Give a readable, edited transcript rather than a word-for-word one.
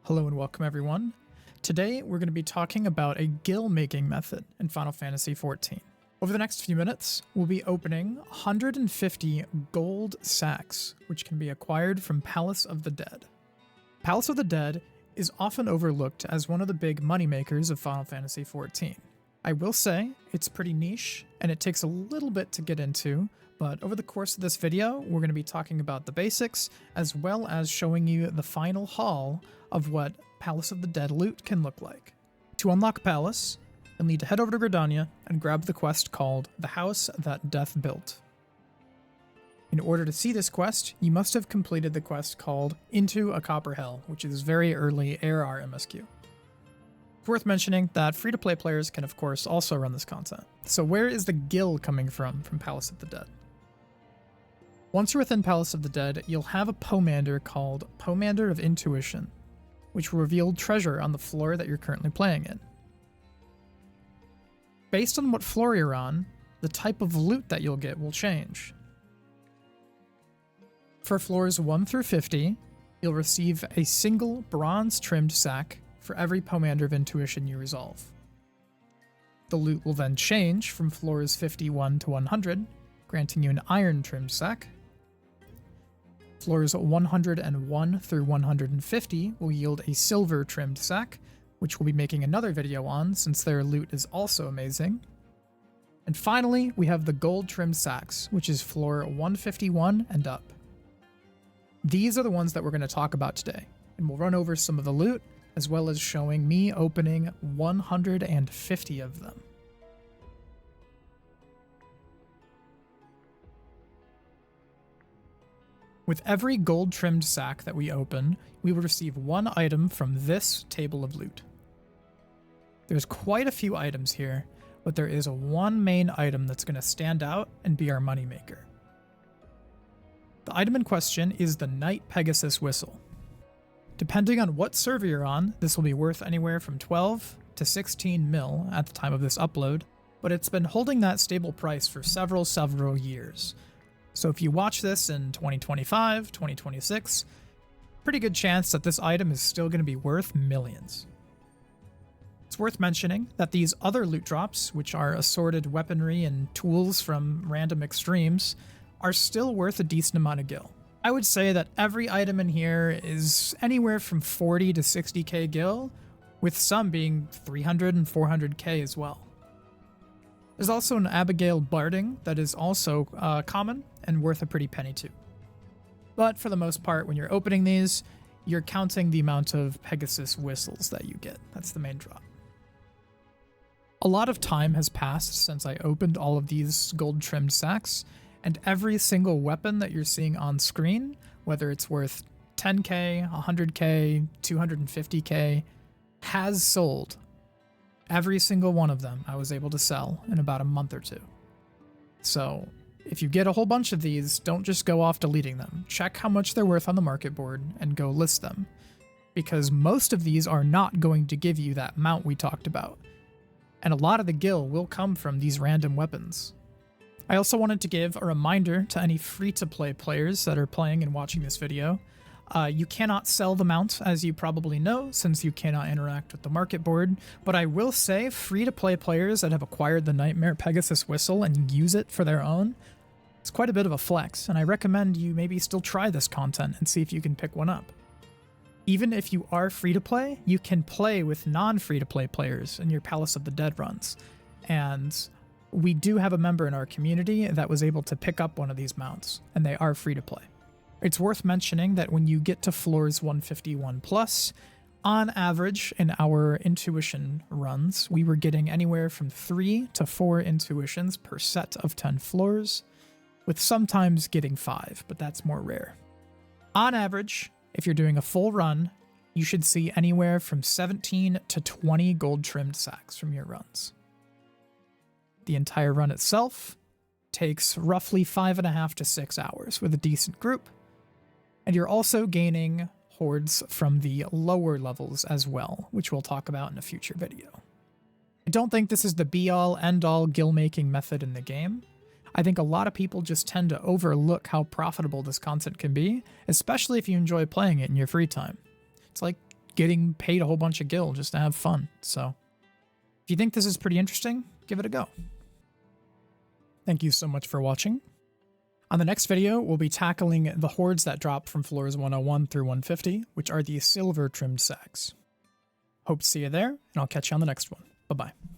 Hello and welcome everyone. Today we're going to be talking about a GIL making method in Final Fantasy XIV. Over the next few minutes, we'll be opening 150 gold sacks, which can be acquired from Palace of the Dead. Palace of the Dead is often overlooked as one of the big moneymakers of Final Fantasy XIV. I will say it's pretty niche and it takes a little bit to get into, but over the course of this video, we're going to be talking about the basics as well as showing you the final haul of what Palace of the Dead loot can look like. To unlock Palace, you'll need to head over to Gridania and grab the quest called The House That Death Built. In order to see this quest, you must have completed the quest called Into a Copper Hell, which is very early ARR MSQ. It's worth mentioning that free-to-play players can of course also run this content. So where is the GIL coming from Palace of the Dead? Once you're within Palace of the Dead, you'll have a pomander called Pomander of Intuition, which will reveal treasure on the floor that you're currently playing in. Based on what floor you're on, the type of loot that you'll get will change. For floors 1 through 50, you'll receive a single bronze-trimmed sack for every Pomander of Intuition you resolve. The loot will then change from floors 51 to 100, granting you an iron-trimmed sack. Floors 101 through 150 will yield a silver-trimmed sack, which we'll be making another video on since their loot is also amazing. And finally, we have the gold-trimmed sacks, which is floor 151 and up. These are the ones that we're going to talk about today, and we'll run over some of the loot, as well as showing me opening 150 of them. With every gold-trimmed sack that we open, we will receive one item from this table of loot. There's quite a few items here, but there is one main item that's going to stand out and be our moneymaker. The item in question is the Knight Pegasus whistle. Depending on what server you're on, this will be worth anywhere from 12 to 16 mil at the time of this upload, but it's been holding that stable price for several years. So if you watch this in 2025, 2026, pretty good chance that this item is still going to be worth millions. It's worth mentioning that these other loot drops, which are assorted weaponry and tools from random extremes, are still worth a decent amount of gil. I would say that every item in here is anywhere from 40 to 60k gil, with some being 300 and 400k as well. There's also an Abigail Barding that is also common and worth a pretty penny too. But for the most part, when you're opening these, you're counting the amount of Pegasus whistles that you get. That's the main drop. A lot of time has passed since I opened all of these gold-trimmed sacks, and every single weapon that you're seeing on screen, whether it's worth 10k, 100k, 250k, has sold. Every single one of them I was able to sell in about a month or two. So if you get a whole bunch of these, don't just go off deleting them. Check how much they're worth on the market board and go list them, because most of these are not going to give you that mount we talked about. And a lot of the gil will come from these random weapons. I also wanted to give a reminder to any free-to-play players that are playing and watching this video. You cannot sell the mount, as you probably know, since you cannot interact with the market board, but I will say free-to-play players that have acquired the Nightmare Pegasus whistle and use it for their own, it's quite a bit of a flex, and I recommend you maybe still try this content and see if you can pick one up. Even if you are free-to-play, you can play with non-free-to-play players in your Palace of the Dead runs, and we do have a member in our community that was able to pick up one of these mounts, and they are free-to-play. It's worth mentioning that when you get to floors 151 plus, on average in our intuition runs, we were getting anywhere from 3 to 4 intuitions per set of 10 floors, with sometimes getting 5, but that's more rare. On average, if you're doing a full run, you should see anywhere from 17 to 20 gold-trimmed sacks from your runs. The entire run itself takes roughly 5.5 to 6 hours with a decent group, and you're also gaining hordes from the lower levels as well, which we'll talk about in a future video. I don't think this is the be-all, end-all gil-making method in the game. I think a lot of people just tend to overlook how profitable this content can be, especially if you enjoy playing it in your free time. It's like getting paid a whole bunch of gil just to have fun. So if you think this is pretty interesting, give it a go. Thank you so much for watching. On the next video, we'll be tackling the hordes that drop from floors 101 through 150, which are the silver trimmed sacks. Hope to see you there, and I'll catch you on the next one. Bye-bye.